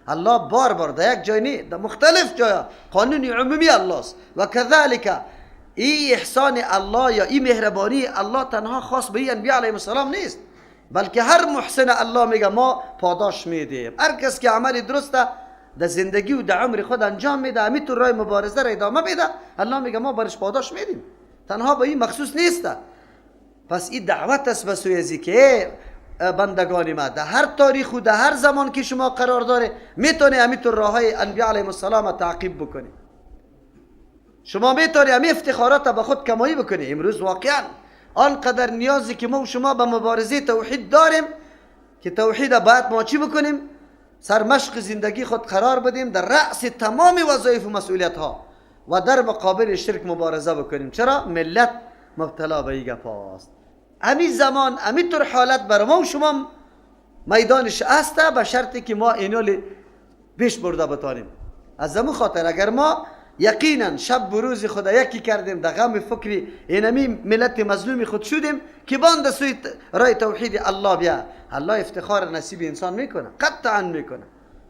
الله بار بار در یک جای نه، در مختلف جایا قانون عمومی الله است. و کذالک این احسان الله یا این مهربانی الله تنها خاص به انبیاء علیهم السلام نیست، بلکه هر محسن الله میگه ما پاداش میدیم. هر کس که عمل درسته در زندگی و در عمر خود انجام میده، همینطور راه مبارزه را ادامه میده، الله میگه ما برش پاداش میدیم. تنها به این مخصوص نیسته. پس این دعوت است به سوی ازی که بندگان ما در هر تاریخ و در هر زمان که شما قرار داره میتونه همینطور راه های انبیاء علیهم السلام تعقیب بکنی. شما میتونی همین افتخارات به خود کمایی بکنی. امروز واقعا آنقدر نیازی که ما و شما به مبارزه توحید داریم که توحید باید ما چی بکنیم؟ سرمشق زندگی خود قرار بدیم، در رأس تمام وظایف و مسئولیت ها و در مقابل شرک مبارزه بکنیم. چرا؟ ملت مبتلا به این گپاست. همین زمان همینطور حالت بر ما و شما میدانش هسته، به شرطی که ما اینو پیش برده بتانیم. از همون خاطر اگر ما یقینا شب و روز خود یکی کردیم، در غم فکری اینمی ملت مظلومی خود شدیم که باند سوی راه توحید الله بیا، الله افتخار نصیب انسان میکنه، قطعا میکنه.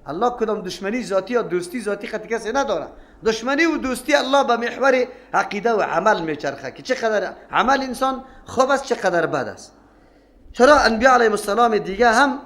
الله کدام دشمنی ذاتی یا دوستی ذاتی خط کسی نداره. دشمنی و دوستی الله به محور عقیده و عمل میچرخه که چقدر عمل انسان خوب است چقدر بد است. چرا انبیاء علیهم السلام دیگه هم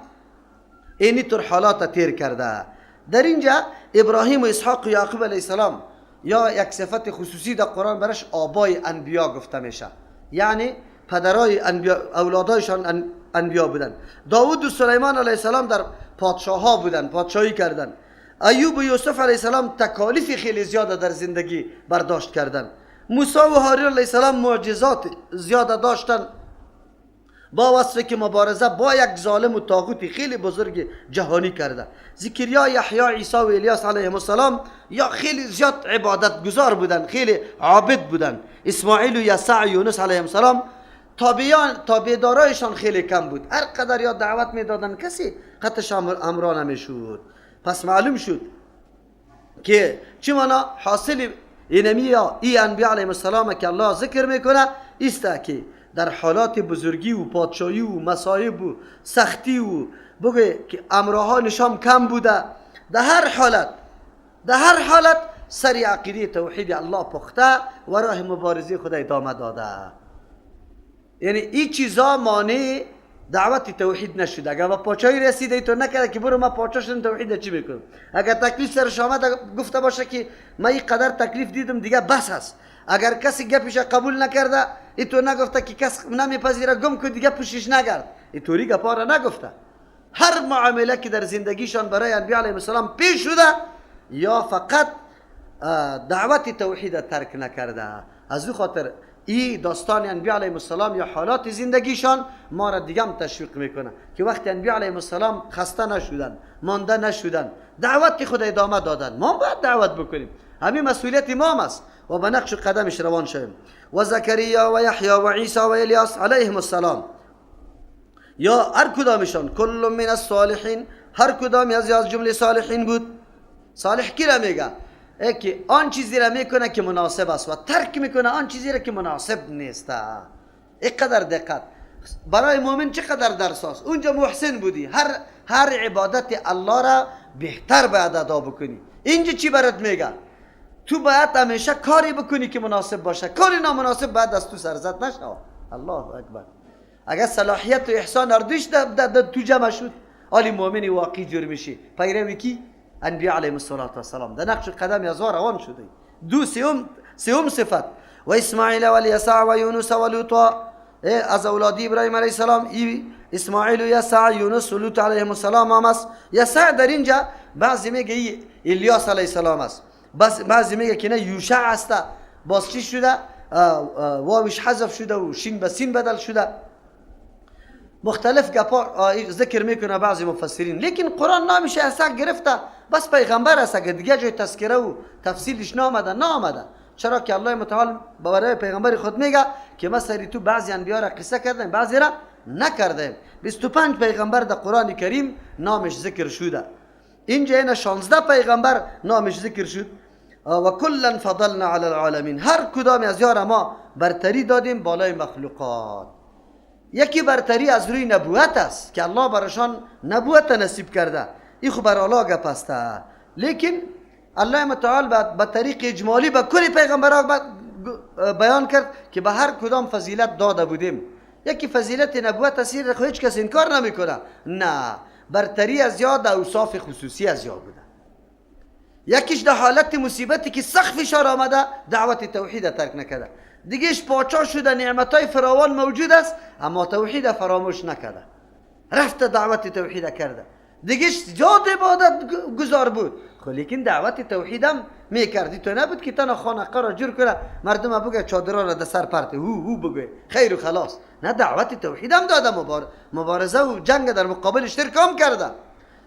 اینی طور حالات تیر کرده. در اینجا ابراهیم و اسحاق و یعقوب علیه السلام یا یک صفت خصوصی در قرآن برش آبای انبیا گفته میشه، یعنی پدرای انبیا، اولادایشان انبیا بودن. داوود و سلیمان علیه السلام در پادشاه ها بودن، پادشاهی کردن. ایوب و یوسف علیه السلام تکالیف خیلی زیاده در زندگی برداشت کردن. موسی و هارون علیه السلام معجزات زیاده داشتن، با وصفی که مبارزه با یک ظالم و طاغوت خیلی بزرگ جهانی کرده. زکریا، یحیی، عیسی و الیاس علیهم السلام یا خیلی زیاد عبادت گزار بودن، خیلی عابد بودن. اسماعیل و یسع و یونس علیهم السلام تابعدارایشان خیلی کم بود. هر قدر یا دعوت میدادن کسی خطش امرا نمیشد. پس معلوم شد که چی مانا حاصل اینمی یا ای انبیاء علیهم السلام که الله ذکر میکنه ایسته که در حالات بزرگی و پادشاهی و مصائب و سختی و بگه که امرها نشام کم بوده، در هر حالت سری عقیده توحید الله پخته و راه مبارزه خدا ادامه داده. یعنی این چیزا مانع دعوت توحید نشده. اگر با پادشاهی رسیده تو نکرده که برو ما پادشاه شدم توحید چی میکنم؟ اگر تکلیف سرش آمده گفته باشه که من این قدر تکلیف دیدم دیگه بس هست. اگر کسی گپش قبول نکرده تو نگفته که کس نمیپذیره گم که دیگه پوشش نگرد، اینطوری گپا را نگفته. هر معامله که در زندگیشان برای انبیاء علیهم السلام پیش شده یا فقط دعوت توحید ترک نکرده. از او خاطر این داستان انبیاء علیهم السلام یا حالات زندگیشان ما را دیگه هم تشویق میکنه که وقتی انبیاء علیهم السلام خسته نشدن، مانده نشدن، دعوت خود ادامه دادن، ما باید دعوت بکنیم. همین مسئولیت ما است و به نقش قدمش روان شویم. و زکریا و یحیی و عیسی و الیاس علیهم السلام یا هر کدامشان کل من الصالحین، هر کدامی از جمله صالحین بود. صالح کی را میگه؟ که آن چیزی را میکنه که مناسب است و ترک میکنه آن چیزی را که مناسب نیست. اینقدر دقت برای مؤمن چقدر درس است. اونجا محسن بودی، هر عبادت الله را بهتر باید ادا بکنی. اینجا چی برات میگه؟ تو باید همیشه کاری بکنی که مناسب باشه، کاری نامناسب باید از تو سرزد نشه. الله اکبر. اگر صلاحیت و احسان اردوش در تو جمع شد، آلی مؤمن واقعی جور میشی. پیروی کی؟ انبیاء علیهم السلام در نقش قدم ازوا روان شده. دو سوم صفت و اسماعیل و الیسع و یونس و لوط، از اولاد ابراهیم علیه السلام اسماعیل و یسع، یونس و لوط علیهم السلام هم است. یسع در اینجا بعضی میگه الیاس علیه السلام است، بعضی میگه که نه یوشع است. باز چی شده؟ واوش حذف شده و شین به سین بدل شده. مختلف گپا ذکر میکنه بعضی مفسرین، لیکن قرآن نامش اسا گرفته بس پیغمبر است، دیگه جای تذکره و تفصیلش نامده. چرا که الله متعال برای پیغمبر خود میگه که ما سری تو بعضی انبیا را قصه کردیم بعضی را نکردیم. 25 پیغمبر در قرآن کریم نامش ذکر شده. اینجا اینا 16 پیغمبر نامش ذکر شد. و کلا فضلنا علی العالمین، هر کدام از یار ما برتری دادیم بالای مخلوقات. یکی برتری از روی نبوت است که الله برشان نبوت نصیب کرده، این خو بر اعلی گپ است. لیکن الله متعال به طریق اجمالی به کل پیغمبران بیان کرد که به هر کدام فضیلت داده بودیم. یکی فضیلت نبوت است، خو هیچ کس انکار نمیکنه، نه، برتری از یاد اوصاف خصوصی از یاد بوده. یکیش در حالت مصیبتی که سخت فشار آمده دعوت توحید ترک نکرده، دیگهش پاچا شده نعمتای فراوان موجود است اما توحید فراموش نکرده، رفت دعوت توحید کرده. دیگهش زیاد عبادت گزار بود خب لیکن دعوت توحید هم میکردی. تو نبود که تنها خانقه را جور کنه مردم بگه چادرها را در سر پرته هو بگه خیر و خلاص، نه، دعوت توحید هم داده، مبارزه و جنگ در مقابل شرک هم کرده.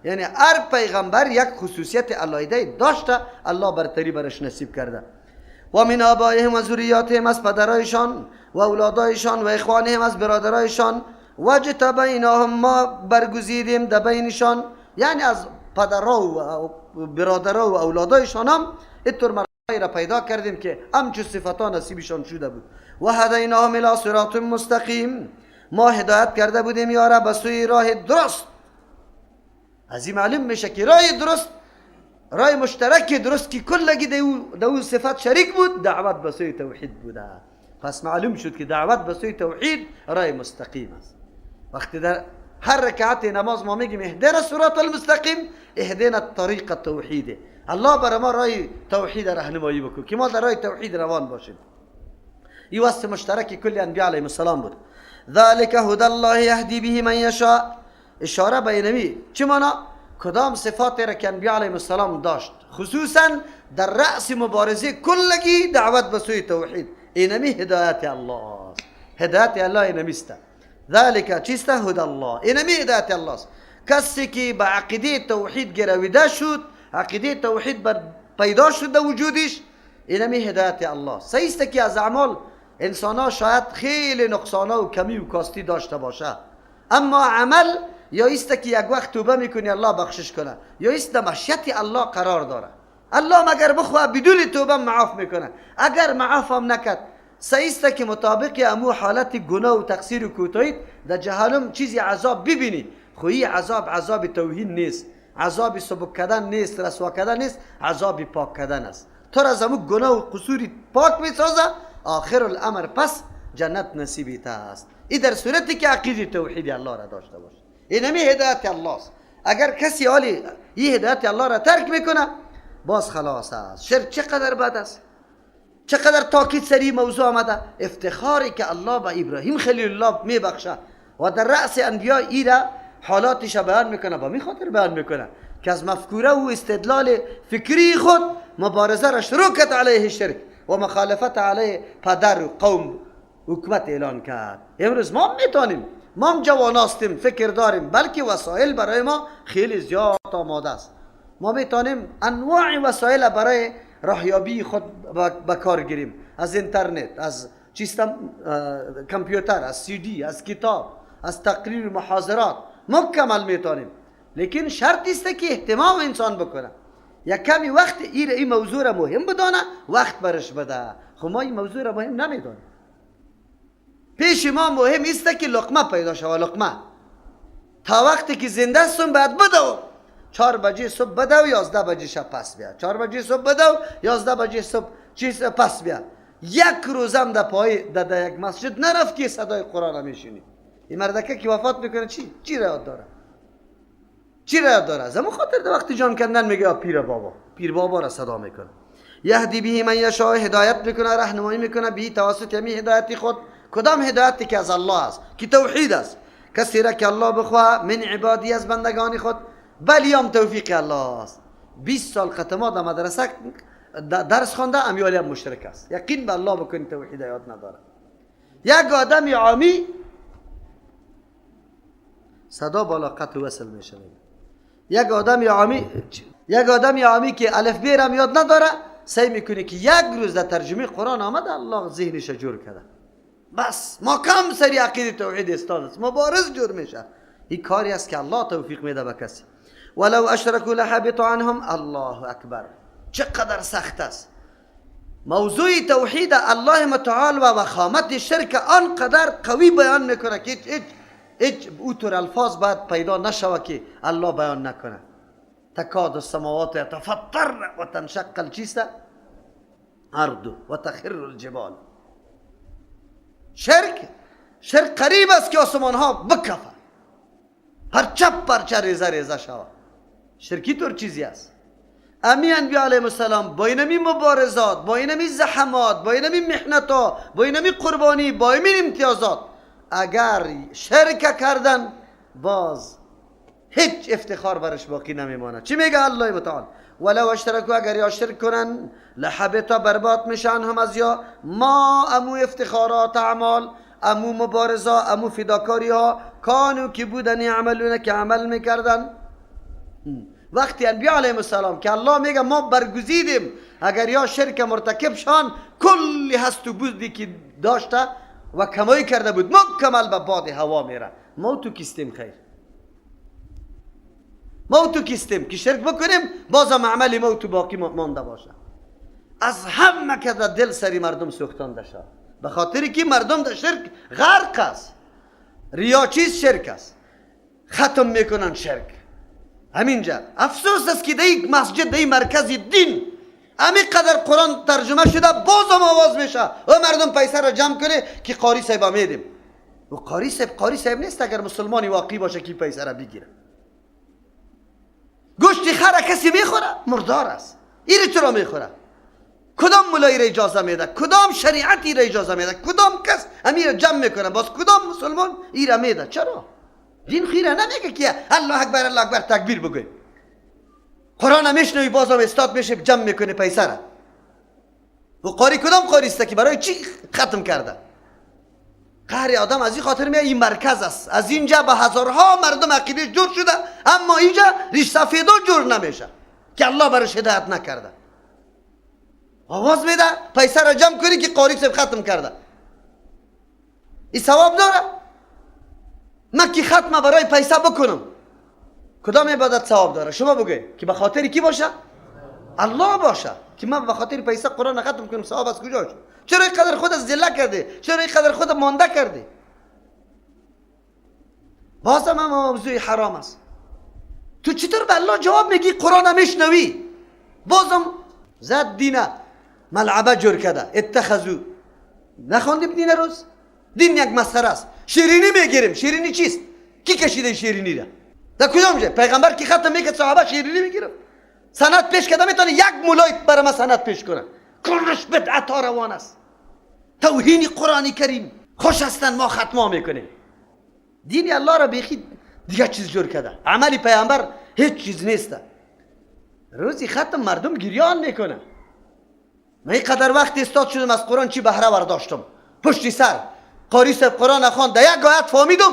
یعنی هر پیغمبر یک خصوصیت علایده داشته، الله برتری برش نصیب کرده. و من آبائهم و ذریاتهم، از پدرایشان و اولادایشان و اخوانهم، از برادرایشان، وجتبیناهم، ما برگزیدیم در بینشان، یعنی از پدرها و برادرها و اولادایشان هم اینطور مردایی را پیدا کردیم که همچون صفتا نصیبشان شده بود. و هدیناهم الی صراط مستقیم، ما هدایت کرده بودیم یارا به سوی راه درست. از این معلوم میشه که راه درست، راه مشترک درست که کلگی در اون صفت شریک بود، دعوت به سوی توحید بوده. پس معلوم شد که دعوت به سوی توحید راه مستقیم است. وقتی در هر رکعت نماز ما میگیم اهدنا الصراط المستقیم، اهدنا الطریق التوحید، الله برای ما راه توحید راهنمایی بکن که ما در راه توحید روان باشیم. این وصف مشترک کل انبیاء علیهم السلام بود. ذلك هدى الله یهدی به من یشاء، اشاره به اینمی چه معنا؟ کدام صفات را که انبیاء علیهم السلام داشت، خصوصا در رأس مبارزه کلگی دعوت به سوی توحید، اینمی هدایت الله، هدایت الله اینمی است. ذلك چیست؟ هدى الله، اینمی هدایت الله است. کسی که به عقیده توحید گرویده شد، عقیده توحید پیدا شد در وجودش، اینمی هدایت الله. صحیح است که از اعمال انسان ها شاید خیلی نقصان و کمی و کاستی داشته باشه، اما عمل یا است که یک وقت توبه میکنی الله بخشش کنه، یا است در مشیت الله قرار داره. الله مگر بخواه بدون توبه معاف میکنه، اگر معاف هم نکد صحیح است که مطابق امو حالت گناه و تقصیر و کوتاهی در جهنم چیزی عذاب ببینی، خو این عذاب توهین نیست، عذاب سبک کردن نیست، رسوا کردن نیست، عذاب پاک کردن است. تو را از امو گناه و قصوری پاک میسازه، آخر الامر پس جنت نصیبیت است. این در صورتی که عقیده توحید الله را داشته باشه، اینمی هدایت الله است. اگر کسی حالی این هدایت الله را ترک میکنه باز خلاص است. شرک چقدر بد است، چقدر تاکید سری موضوع آمده. افتخاری که الله به ابراهیم خلیل الله میبخشه و در رأس انبیاء ای را حالاتش بیان میکنه، با می خاطر بیان میکنه که از مفکوره و استدلال فکری خود مبارزه را شروع کرد علیه شرک و مخالفت علیه پدر و قوم حکومت اعلان کرد. امروز ما میتونیم، ما هم جوان هستیم، فکر داریم، بلکه وسایل برای ما خیلی زیاد آماده است. ما میتونیم انواع وسایل برای راهیابی خود به کار گیریم، از اینترنت، از کامپیوتر، از سی دی، از کتاب، از تقریر و محاضرات مکمل میتونیم. لیکن شرط است که اهتمام انسان بکنه، یک کمی وقت این موضوع را مهم بدانه، وقت برش بده. خب ما این موضوع را مهم نمیدانیم. پیش ما مهم است که لقمه پیدا شود. لقمه تا وقتی که زنده هستم باید بدو، 4 بجه صبح بدو، 11 بجه شب پس بیا، 4 بجه صبح بدو، 11 بجه صبح پس بیا. یک روزم در پای در یک مسجد نرفت که صدای قرآن میشنی. این مردکه که وفات میکنه چی را یاد داره؟ چی را یاد داره؟ زمان خاطر در وقت جان کندن میگه پیر بابا را صدا میکنه. یهدی به من یشاء، هدایت میکنه، راهنمایی میکنه به توسط همین هدایت خود. کدام هدایتی که از الله است، که توحید است. کسی را که الله بخواه من عبادی از بندگان خود، بلی هم توفیق الله است. 20 سال ختمات در مدرسه درس خوانده، امیالی هم مشترک است. یقین به الله بکنی توحید یاد نداره. یک آدم عامی صدا بالا قطع وصل میشه، یک آدم عامی که الف ب را یاد نداره، سعی میکنه که یک روز در ترجمه قرآن آمده الله ذهنش جور کرده، بس ما کم سری عقیده توحید استاد است، مبارز جور میشه. این کاری است که الله توفیق میده به کسی. ولو اشرکوا لحبط عنهم، الله اکبر، چقدر سخت است. موضوع توحید الله متعال و وخامت شرک آنقدر قوی بیان میکنه که هیچ اوتر الفاظ باید پیدا نشوه که الله بیان نکنه. تکاد السماوات یتفطرن و تنشق الچیست ارض و تخر الجبال. شرک قریب است که آسمان ها بکفه، هر چپ پرچه ریزه ریزه شود. شرکی طور چیزی است. امی انبیاء علیهم السلام با اینمی مبارزات، با اینمی زحمات، با اینمی محنتا، با اینمی قربانی، با اینمی امتیازات، اگر شرک کردن باز هیچ افتخار برش باقی نمیماند. چی میگه الله متعال؟ ولو اشترکوا، اگر یا شرک کنن، لحبطا، برباد میشن هم از یا ما امو افتخارات اعمال، امو مبارزا، امو فداکاری ها، کانو که بودن یعملونه که عمل میکردن. وقتی انبیاء علیهم السلام که الله میگه ما برگزیدیم اگر یا شرک مرتکب شان، کلی هست و بودی که داشته و کمایی کرده بود مکمل به باد هوا میره. ما تو کیستیم خیر؟ ما تو کیستیم که شرک بکنیم بازم عملی ما تو باقی مانده باشه. از همه که در دل سری مردم سوختانده شد، به خاطری که مردم در شرک غرق است. ریا چیز شرک است، ختم میکنن شرک. همینجا افسوس است که در یک مسجد، در یک مرکز دین همین قدر قرآن ترجمه شده بازم آواز میشه و مردم پیسه را جمع کنه که قاری صاحب میدیم. و قاری صاحب نیست اگر مسلمانی واقعی باشه که پیسه را بگیره. گوشت خر کسی میخوره؟ مردار است. این چرا میخوره؟ کدام مولایی را اجازه میده؟ کدام شریعتی را اجازه میده؟ کدام کس امیر را جمع میکنه؟ باز کدام مسلمان این را میده؟ چرا؟ دین خیره نمیگه که الله اکبر الله اکبر تکبیر بگوی. قرآن میشنوی بازم استاد میشه جمع میکنه پیسه را. و قاری کدام قاری است که برای چی ختم کرده؟ قهر آدم از این خاطر میاد این مرکز است. از اینجا به هزارها مردم عقیده جور شده، اما اینجا ریش سفیدا جور نمیشه که الله برش هدایت نکرده. آواز میده پیسه را جمع کنی که قاری صاحب ختم کرده. این ثواب داره؟ من که ختم برای پیسه بکنم کدام عبادت ثواب داره؟ شما بگوی که به خاطر کی باشه؟ الله باشه. که من به خاطر پیسه قرآن ختم کنم ثواب از کجا شد؟ چرا اینقدر خود از ذله کرده؟ چرا اینقدر خود مانده کرده؟ بازم هم موضوع حرام است. تو چطور به الله جواب میگی قرآن میشنوی؟ بازم زد دینه ملعبه جور کرده. اتخذو نخوندیم دین روز؟ دین یک مسخره است. شیرینی میگیریم. شیرینی چیست؟ کی کشیده شیرینی را؟ در کدام جه؟ پیغمبر کی ختم میکرد صحابه شیرینی میگیرم؟ سند پیش کرده میتونه یک مولای برای ما سند پیش کنه. کلش بدعت ها روان است. توهین قرآن کریم. خوش هستن ما ختم میکنیم. دین الله را بیخی دیگه چیز جور کرده. عملی پیغمبر هیچ چیز نیست. روزی ختم مردم گریان میکنه. من این قدر وقت استاد شدم از قرآن چی بهره برداشتم. پشتی سر قاری صاحب قرآن خوان در یک آیت فهمیدم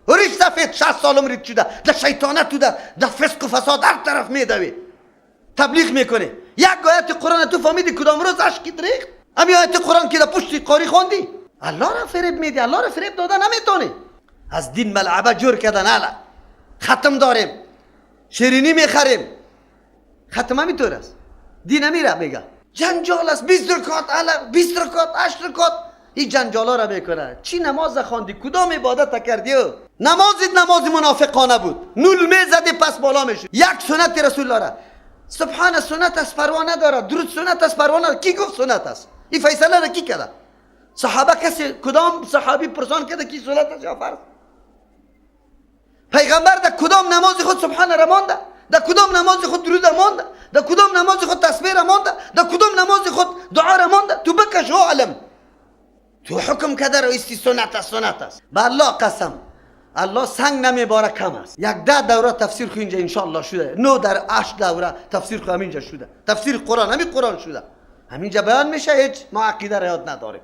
و ریش سفید 60 سالم رید شده. در شیطانت تو در فسق و فساد هر طرف میدوی تبلیغ میکنه. یک آیت قرآن تو فهمیدی کدام روز اشکت ریخت؟ امی آیت قرآن که در پشتی قاری خوندی؟ الله را فریب میدی. الله را فریب داده نمیتونی. از دین ملعبه جور کردن. الا ختم داریم، شیرینی میخریم. ختم همینطور است. دین میره میگه جنجال است. 20 رکعت الا 20 رکعت 8 رکعت این جنجالا را میکنه. چی نماز خواندی؟ کدام عبادت کردی؟ نماز منافقانه بود. نول میزدی پس بالا میشد. یک سنت رسول الله را سبحان سنت است پروا نداره. درود سنت است پروا نداره. کی گفت سنت است؟ این فیصله را کی کرده؟ صحابه کسی کدام صحابی پرسان کرده کی سنت است یا فرض؟ پیغمبر در کدام نماز خود سبحان را مانده؟ در کدام نماز خود درود مانده؟ در کدام نماز خود تسبیح را مانده؟ در کدام نماز خود دعا را مانده؟ تو بکش و علم تو حکم کده رو استی سنت است. به الله قسم الله سنگ نمیباره کم است. یک 10 دوره تفسیر خو اینجا انشاءالله شده. 9 در 8 دوره تفسیر خو همینجا شده. تفسیر قرآن همین قرآن شده. همینجا بیان میشه. هیچ ما عقیده را یاد نداریم.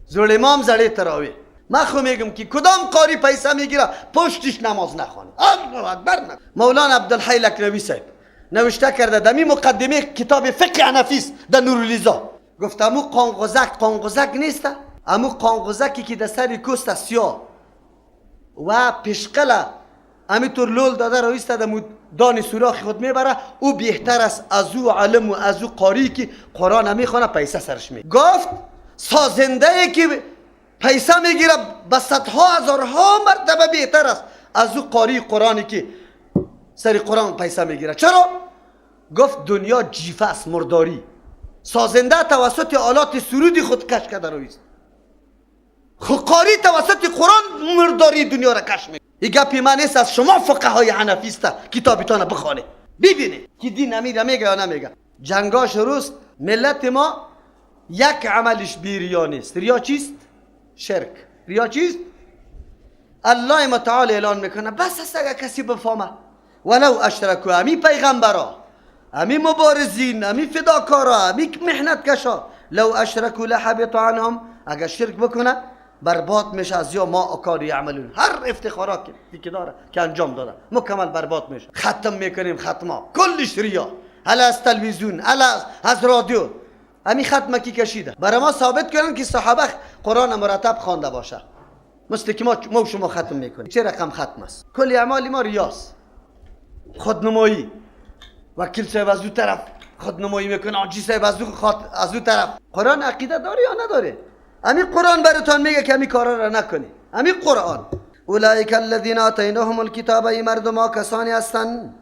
زول امام زړې تراوی. ما خو میگم که کدام قاری پیسه میگیره پشتش نماز نخوانه. الله اکبر نه. مولانا عبدالحی لکنوی صاحب نوشته کرده در مقدمه کتاب فقه حنفی در نورالایزا گفت امو قانقوزک نیست؟ امو قانقوزکی که در سر کوست سیاه و پشقله همینطور لول داده رو ایستاده دان سوراخ خود میبره او بهتر است از او علم و از او قاری که قرآن میخونه پیسه سرش میگیره. گفت سازنده ای که پیسه میگیره به صدها هزارها مرتبه بهتر است از او قاری قرآنی که سری قرآن پیسه میگیره. چرا؟ گفت دنیا جیفه است، مرداری. سازنده توسط آلات سرودی خود کش کرده رویست. قاری توسط قرآن مرداری دنیا را کش میکنه. این گپی من نیست، از شما فقهای حنفی است. کتابتان بخونه ببینه که دین امیر میگه یا نمیگه. جنگا شروع است. ملت ما یک عملش بی ریا نیست. ریا چیست؟ شرک. ریا چیست؟ الله متعال اعلان میکنه بس است اگر کسی بفهمه ولو اشرکو، امی پیغمبرا، امی مبارزین، امی فداکارا، امی محنت کشا، لو اشرکو لحبط عنهم، اگر شرک بکنه برباد میشه از یا ما اکار یعملون. هر افتخارات که داره که انجام داده مکمل برباد میشه. ختم میکنیم ختما کلش ریا، هل از تلویزیون، هل از رادیو. امی ختمه کی کشیده برای ما ثابت کردن که صحابه قرآن مرتب خوانده باشه، مثل که ما شما ختم میکنیم. چه رقم ختم است؟ کل اعمال ما ریاست، خودنمایی. وکیل صاحب از دو طرف خودنمایی میکنه، آجی صاحب از دو طرف. قرآن عقیده داره یا نداره؟ امی قرآن براتون میگه که امی کارا را نکنی. امی قرآن اولئک الذین آتیناهم الکتاب، ای مردم ها کسانی هستند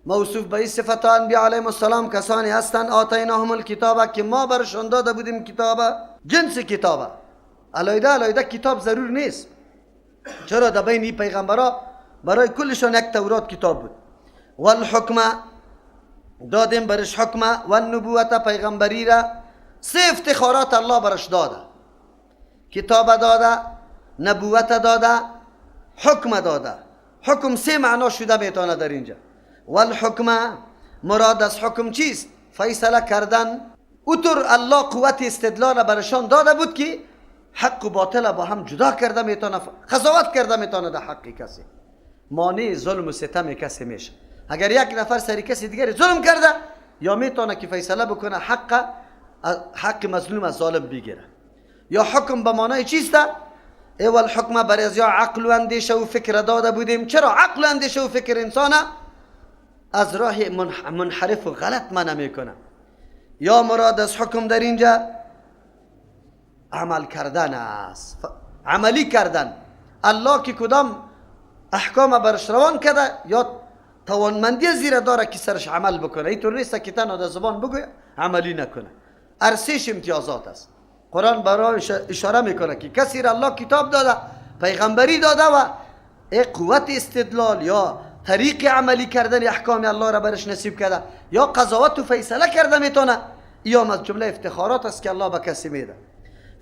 موصوف به این صفت انبیاء علیهم السلام، کسانی هستند آتیناهم الکتاب که ما برشان داده بودیم کتاب، جنس کتاب. علیده کتاب ضرور نیست. چرا؟ در بین این پیغمبرا برای کلشان یک تورات کتاب بود. والحکمه دادیم برش حکمه، و النبوت پیغمبری را. سه افتخارات الله برش داده، کتاب داده، نبوت داده، حکم داده. حکم سه معنا شده میتونه در اینجا. والحکمه مراد از حکم چیست؟ فیصله کردن. اوتر الله قوت استدلال برشان داده بود که حق و باطل با هم جدا کرده میتونه، قضاوت کرده میتونه در حق کسی. مانع ظلم و ستم کسی میشه. اگر یک نفر سری کسی دیگری ظلم کرده، یا میتونه که فیصله بکنه حق مظلوم از ظالم بگیره. یا حکم به معنای چیست؟ اول حکم بر از یا عقل و اندیشه و فکر داده بودیم. چرا عقل و اندیشه و فکر انسان از راه منحرف و غلط منع میکنه. یا مراد از حکم در اینجا عمل کردن است، عملی کردن. الله که کدام احکام برش روان کرده یا توانمندی زیر داره که سرش عمل بکنه. اینطور نیست که تنها در زبان بگوی عملی نکنه. ارسیش امتیازات است. قرآن برای اشاره میکنه که کسی را الله کتاب داده، پیغمبری داده و قوت استدلال یا طریق عملی کردن احکام الله را برش نصیب کرده، یا قضاوت و فیصله کرده میتونه. یا از جمله افتخارات است که الله به کسی میده.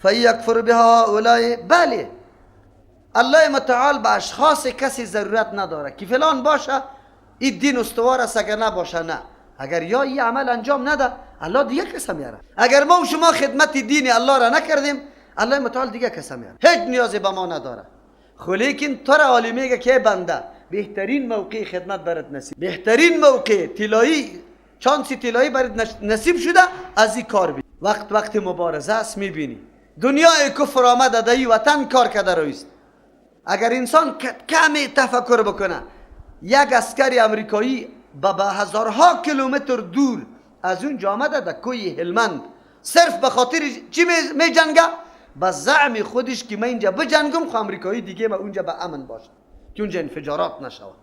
فیکفر بها اولای، بله الله متعال به اشخاص کسی ضرورت نداره که فلان باشه این دین استوار است، اگر نباشه نه. اگر یا این عمل انجام نده الله دیگه کس میاره. اگر ما و شما خدمت دین الله را نکردیم الله متعال دیگه کس میاره، هیچ نیازی به ما نداره. خو لیکن تو را عالی میگه که بنده بهترین موقع خدمت برات نصیب، بهترین موقع طلایی چانسی طلایی برات نصیب شده، از این کار بی. وقت مبارزه است. میبینی دنیای کفر آمده در این وطن کار کرده رویست. اگر انسان کمی تفکر بکنه، یک عسکری امریکایی به هزارها کیلومتر دور از اون آمده در کوی هلمند، صرف به خاطر چی می جنگه؟ به زعم خودش که من اینجا بجنگم خو امریکایی دیگه ما اونجا به امن باشه که اونجا انفجارات نشود.